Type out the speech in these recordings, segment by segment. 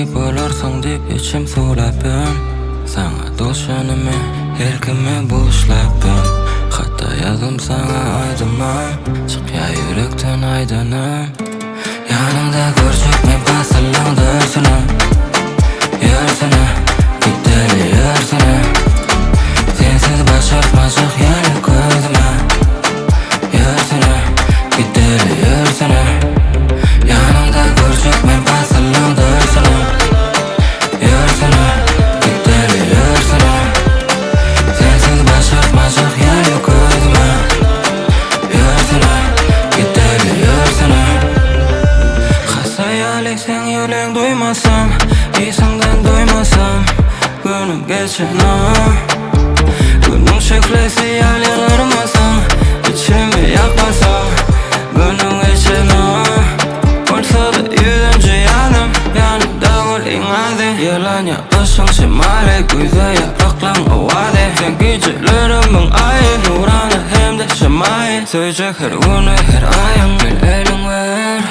gibi olarsın deyip içim so'rabim. Sana do'shanimmen erkimmen buluşlabim. Hatta yazdım sana aydıman, çık ya yürekten aydanım. Yanımda görcek men basılığında yürsinüm. Yürsinüm, gitdeli yürsinüm. Sensiz başarmacak yani gözüme. Yürsinüm, gitdeli yürsinüm. Yanımda görcek men basılığında yürsinüm. Yürsinüm, gitdeli yürsinüm. Sensiz başarmacak yani gözüme. Yürsinüm, gitdeli yürsinüm. Hasayalik sen yüreğin duymasam, İyisinden duymasam, günüm geçinam. Günüm şeklesi yalanırmasam, içimi yakmasam, günüm geçinam. Olsa da yüzüncü yanım, yanımda ol inadi. Yalan yaklaşın şimali, güzel yapraklan ovade. Sen gecelerimmin ayı, nurana hem de şemai. Söyleyecek her günü her ayım, bir elin ver.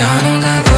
Yanımda